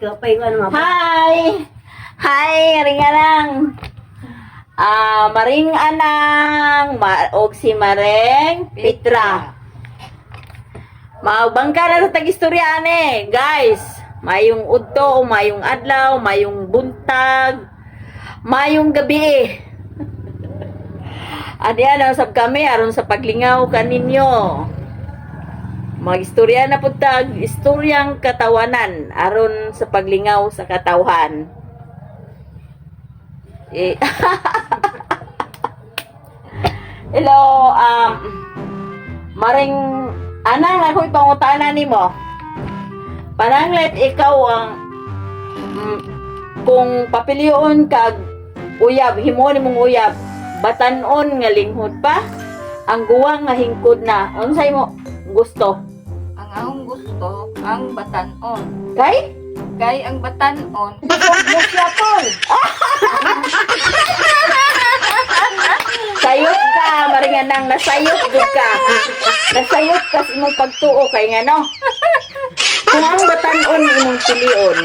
Hi! Hi, ringanang. Maring anang, og si Mareng Petra. Maubangka na sa tag-istorya ane, guys. Mayong udto, mayong adlaw, mayong buntag, mayong gabi. Adiyan ang sab kami aron sa paglingaw kaninyo. Magistorya na pud tag istoryang katawanan aron sa paglingaw sa katawhan. Hello, Maring anang ako'y pangutana nimo. Pananglet ikaw ang kung papiliyon kag uyab, himo nimong uyab, batan-on nga linghod pa, ang guwang nga hingkod na. Unsay mo gusto? Ang akong gusto, ang batanon. Kay? Kay ang batanon, Sayot ka, maringanang nasayot jud ka. Nasayot ka sa imong pagtuo kay ngano. Kung ang batan-on imong pilion,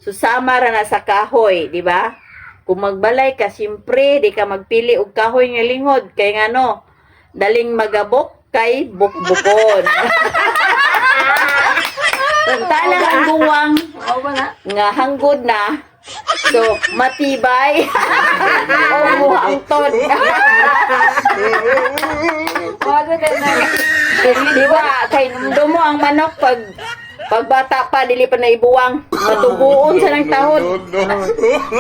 susama ra na sa kahoy, di ba? Kung magbalay ka, siyempre, di ka magpili og kahoy nga linghod kay ngano, daling magabok kay bukbukon. Talang ang guwang o ba na? nga hanggod na, so matibay o muhangtod. Wala na na. Di ba, kay numdo mo ang manok pagbata pa, dili pa na ibuwang, matubuon sa ng tahod.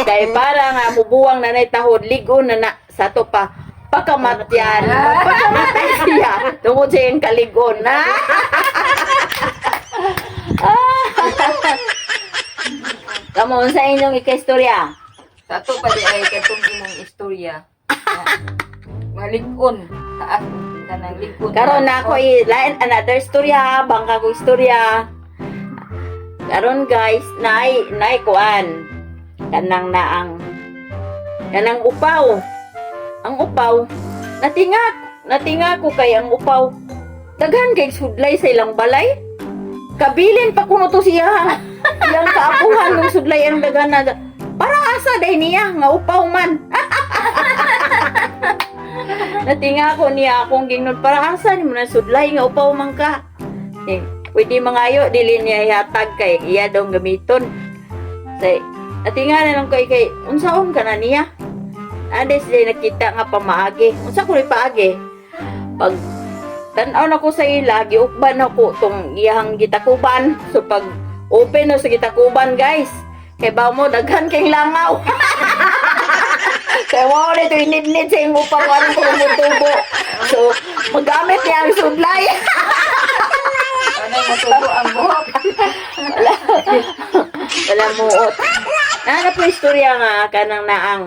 Kay para nga mubuwang na na tahod, ligon na na sa to pa, pagkamatyan. Pagkamatay siya, tungkol sa iyong kaligon. Kamu sa inyong ika-istorya? Sa to pa di ay katong imong istorya. Malikon. Taas ka ng likod. Karon na ako lain another istorya, bangka ko istorya. Karon guys, nay kuan. Kanang upaw. Ang upaw, natinga ko kay ang upaw. Daghan kay sudlay sa ilang balay. Kabilin pa kuno to siya. Yang kaapuhan ng sudlay ang daghan na. Parang asa day niya nga upaw man. Natinga ko niya akong gingnod parang asa ni mo na sudlay nga upaw man ka. Pwede mangayo dili niya ihatag kay iya daw gamiton. Say, natinga na lang kay unsaon ka na niya. Ade siya nakita nga pamaagi. Unsa ko ri paagi? Pag tan-aw na ko sa ila, giukban ako tong iyang gitakuban. So pag open na sa gitakuban, guys, kay ba mo daghan kay langaw. Kaya mo nito inidnid sa iyong upawan ko tubo. So magamit niya ang sudlay. Ano matubo ang buhok? Wala muot. Ano po istorya nga kanang naang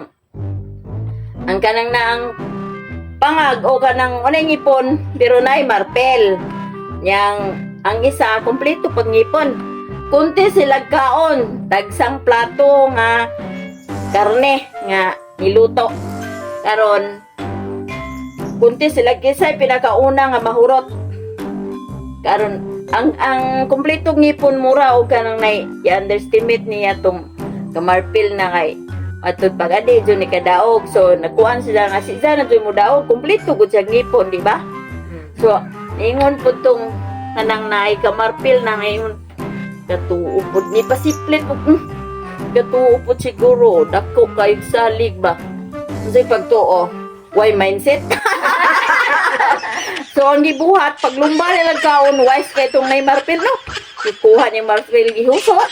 pangag o kanang unay ngipon pero nay marpel yang ang isa kompleto pag ngipon kunti sila kaon tagsang plato nga karne nga niluto karon kunti sila kisay pinakauna nga mahurot karon ang kompleto ngipon mura o kanang nay i-underestimate niya tong kamarpil na kay atod pagadi jud ni kadaog so nakuan sila nga si na jud mo daog kompleto gud sa ngipon di ba so ingon pud tong kanang naay kamarpil na ngayon katuo pud ni pasiplit pud katuo pud siguro dako kay salig ba unsay pagtuo why mindset so ang gibuhat paglumba nila kaon wise kay tong nay marpil no ikuha ni marpil gihusot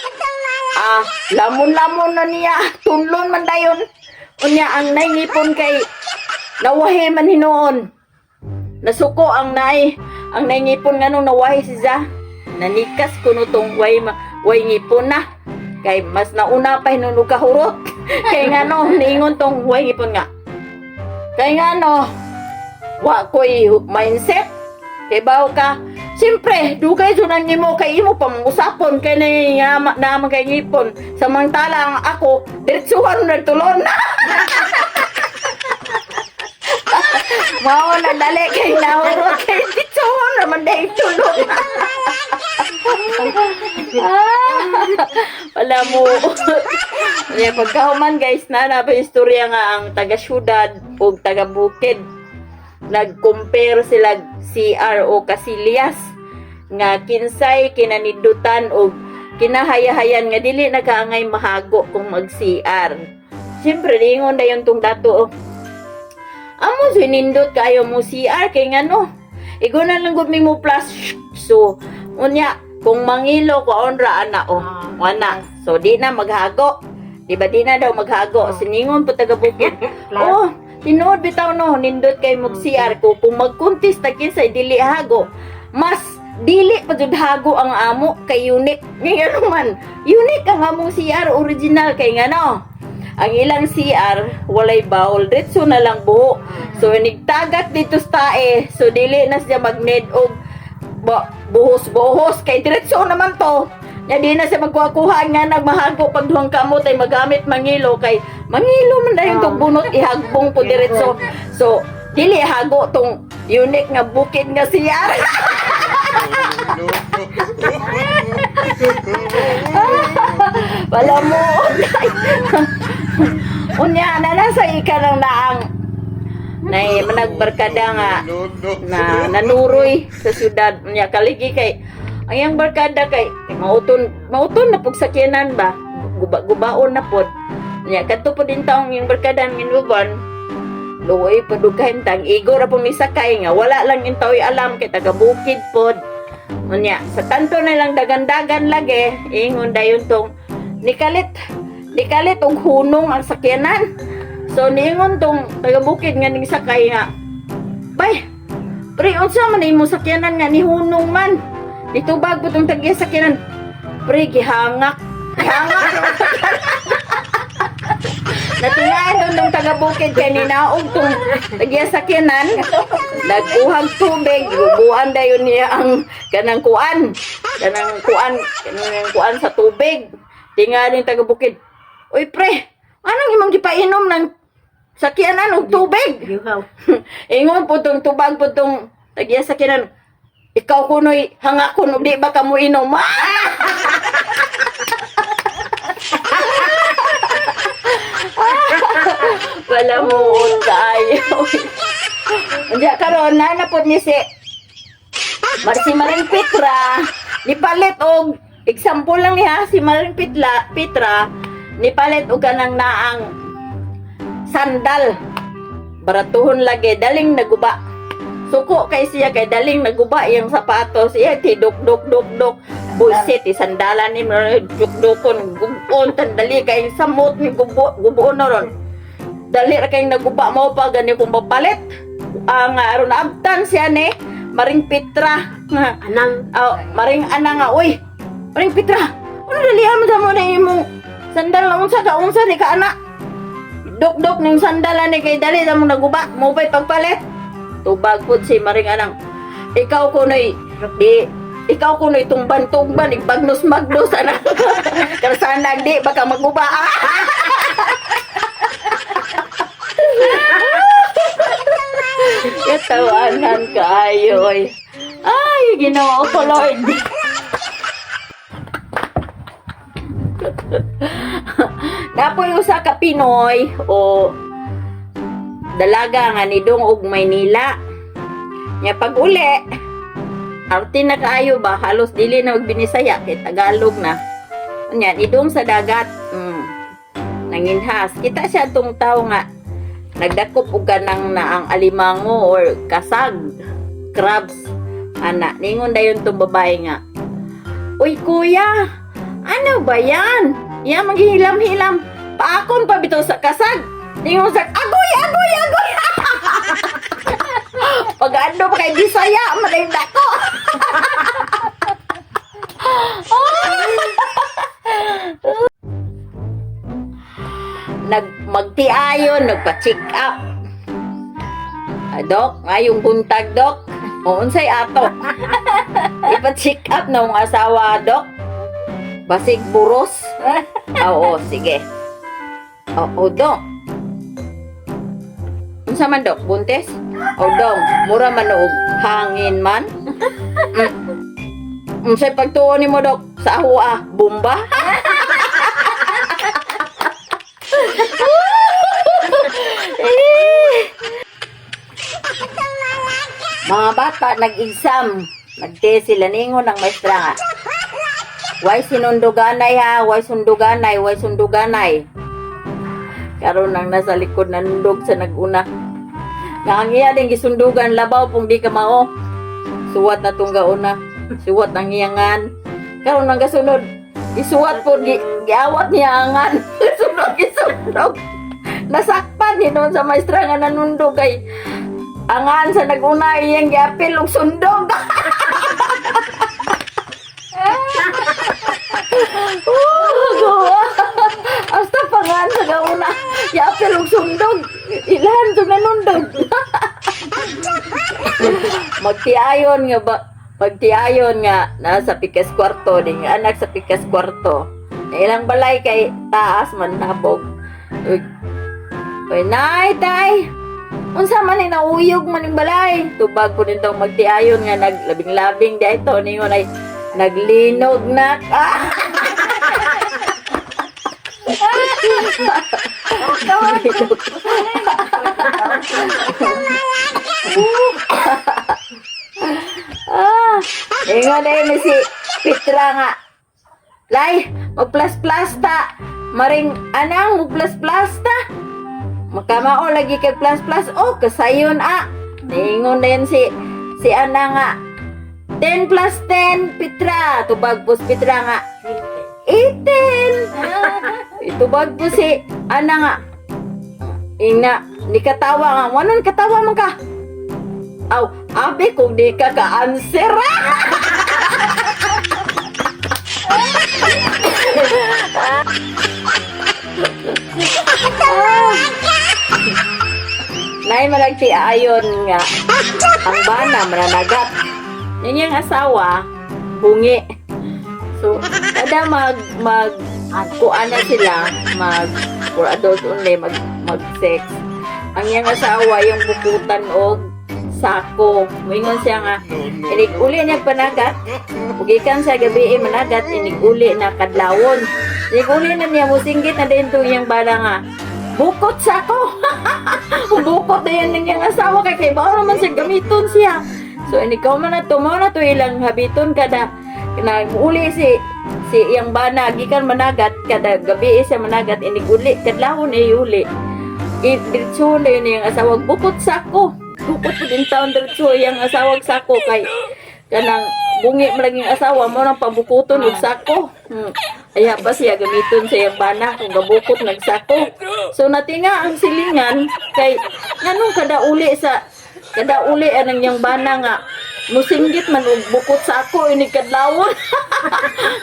lamon-lamon na niya, tunlon man dayon. Unya ang naingipon kay nawahi man hinoon. Nasuko ang naingipon nganong nawahi siya. Nanikas kuno tong way ngipon na. Kay mas nauna pa hinunog kahurot. Kay ngano niingon tong way ngipon nga. Kay ngano wa koy mindset. Kay baw ka siyempre, dugay sunan nimo kay imo pa usapon kay naman kay ngipon. Samantala ako, diretsuhan nagtulon na. Mao na dali kay nahurot kay diretsuhan naman dahil tulon. Wala mo. Kaya pagkahuman guys, na istorya nga ang taga-syudad o taga-bukid. Nag-compare sila CR o Casillas nga kinsay kinanidutan o kinahayahayan nga dili nakaangay mahago kung mag-CR. Siyempre, ringon na yun tong dato. Amo, sinindot kayo mo CR kay nga no. Igo na lang gud mo plus. So, unya, kung mangilo ko onra ana o. Wana. So, di na maghago. Diba di na daw maghago. Siningon po taga-bukid. Oh, tinuod bitaw no, nindot kay mo CR ko. Kung mag-contest na kinsay dili hago, mas dili pa jud hago ang amo kay unique. Nga naman, unique ang among CR original kay nga no. Ang ilang CR walay bowl, diretso na lang buho. So nigtagak dito sa tae, so dili na siya mag-need og buhos-buhos kay diretso naman to. Ya di na siya magkuha nga nagmahago pag duhang kamot ay magamit mangilo kay mangilo man dayon tong bunot ihagbong po diretso. So dili hago tong unique nga bukid nga CR. Wala mo. Unya na nasa ika ng naang na managbarkada nga na nanuroy sa syudad. Unya kaligi kay ang iyang barkada kay mauton na pug sakyanan ba gubaon na pod. Unya kadto po din taong yung barkada ng inuban. Luoy padugahin tang igo ra pong misakay nga wala lang intaw alam kay taga bukid pod. Unya sa tanto na lang dagan-dagan lagi ingon dayon tong nikalit og hunong ang sakyanan. So niingon tong taga-bukid nga ning sakay nga. Bay, pre unsa man imo sakyanan nga ni hunong man. Ditubag po tong tagya sakyanan. Pre gihangak. Natingahan tong taga-bukid kay ninaog tong tagya sakyanan. Nagkuhang tubig, gubuan dayon niya ang kanang kuan sa tubig. Tingali taga-bukid. Uy pre, anong imong gipainom ng sakyanan og tubig? Ingon po tong tubag po tong tagya sakyanan. Ikaw kunoy hangakon og di ba ka mo inom? Wala mo tayo. Unya karon na pod ni si Maring Petra nipalit og example lang niya si Maring Petra nipalit og kanang naang sandal baratuhon lagi daling naguba suko kay siya kay daling naguba yung sapatos iya ti dok bullshit ti sandalan ni dukdukon gubon tandali kay samot ni gubuon na ron dali ra kay naguba mo pa gani kung mapalit ang aron abtan siya ni Maring Petra nga anang Maring anang nga uy Maring Petra ano dalihan mo sa mo na imong sandal lang unsa ni ka anak. Dok ning sandalan ni kay dali sa mo naguba, mo pa'y pagpalit. Tubag pud si Maring anang. Ikaw kunoy tumban-tumban igbagnos-magnos anak. Karsanag di baka maguba. Katawanan kaayo oy. Ay, Ginoo ko Lord. Napoy usa ka Pinoy o dalaga nga nidong og Maynila. Nya pag uli, arte na kaayo ba halos dili na magbinisaya kay Tagalog na. Nya nidong sa dagat. Nanginhas. Kita siya tong tawo nga nagdakop og kanang naang alimango or kasag, crabs. Ana, ningon dayon tong babae nga. Uy kuya, ano ba yan? Yan, maghihilam-hilam. Paakon pa bitaw sa kasag. Tingin mo sa, agoy! Pag-ano pa kay Bisaya, malayda ko. Magtiayon, nagpa-check up. Dok, ngayong buntag, Dok. O, unsay ato. Ipa-check up na mong asawa, Dok. Basig buros. Oo, sige. Oo, Dok. Unsa man, Dok? Buntes? O, Dong, mura man og hangin man. Unsay pagtuo nimo dok sa ahua? Bomba? Mga bata nag-exam, nag-test sila ningon ng maestra nga. Way sinunduganay ha, way sunduganay, way sunduganay. Karon nang nasa likod nandog sa naguna. Nangiya din gisundugan labaw pong di ka mao. Suwat na tong gauna. Suwat ang iyangan. Karon nang gasunod, isuwat po giawat niya angan. Sunod gisundog. Nasakpan ni doon sa maestra nga nanundog kay angan sa naguna iyang giapil og sundog. Hasta pangan sa gauna giapil og sundog. Ilahan to nanundog. Magtiayon nga ba? Pagtiayon nga nasa pikas kwarto ding anak sa pikas kwarto. Ilang balay kay taas man nabog. Uy, nay, tay. Unsa man ni nauyog man ning balay? Tubag ko din daw magtiayon nga naglabing-labing di ito ningon ay naglinog na. Ingon ay ni si Petra nga. Lay, mag-plus-plus ta. Maring anang mag-plus-plus ta. Makamao lagi kay plus-plus. Oh, kasayon Ingon din si ana nga. 10 plus 10, Petra. Tubag po si Petra nga. 18. Itubag po si ana nga. Ina, ni katawa nga. Wanon katawa man ka? Aw, abi kung di ka ka-answer. Nay malagti ayon nga ang bana mananagat. Yan yung asawa bungi. So kada mag kuan na sila for adults only mag sex. Ang yang asawa yung bukutan og sako. Moingon siya nga inig-uli niya panagat. Ugikan sa gabi managat inig-uli na kadlawon. Inig-uli na niya musinggit na din to yung bala nga. Bukot sako. Bukot na yan ng yung asawa kay bawa naman siya gamiton siya. So ikaw man na to ilang habiton kada uli si iyang bana gikan managat kada gabi siya managat inig-uli kadlawon ay uli. Diretso na yun yung asawa bukot sako. Bukod po din taon diretso yung asawag sako kay kanang bungi malaging asawa mo nang pabukuton og sako. Aya ba siya gamiton sa iyang bana kung gabukot nagsako. So natinga ang silingan kay nganong kada uli anang yang bana nga musinggit man og bukot sako ini kadlawon.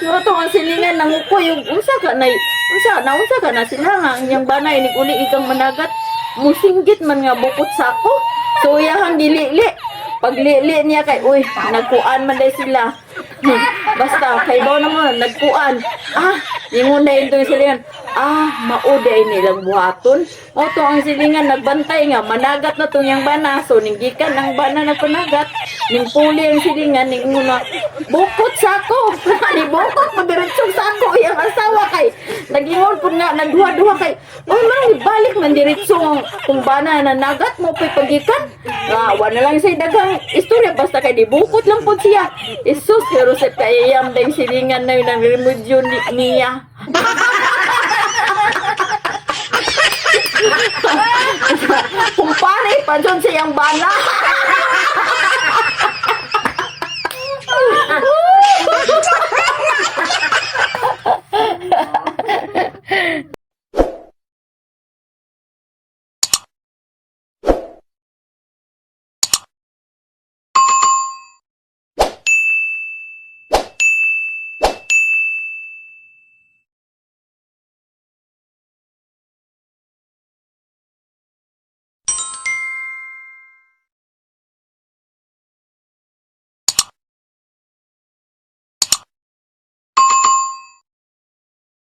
Nga to ang silingan nangukoy og unsa ka na sila nga ang yang bana ini uli ikang managat musinggit man nga bukot sako. So iyang dili-li. Paglili niya kay uy, nagkuan man day sila. Basta kay baw naman nagkuan. Ingon na ito yung silingan. Mauday nilang buhaton. O to ang silingan nagbantay nga managat na tong yang bana. So ninggikan ang bana na panagat. Ning puli ang silingan ning una bukot sako. Ni bukot mo diretsong sako yang asawa kay nagingon pud nga nagduha-duha kay man balik man diretsong kung bana na nagat mo pay pagikan. Wala lang say daghang istorya basta kay dibukot lang pud siya. Isus pero sa kayam ding silingan na yun ang remedyo niya. Kumpare pa dyan siyang bana.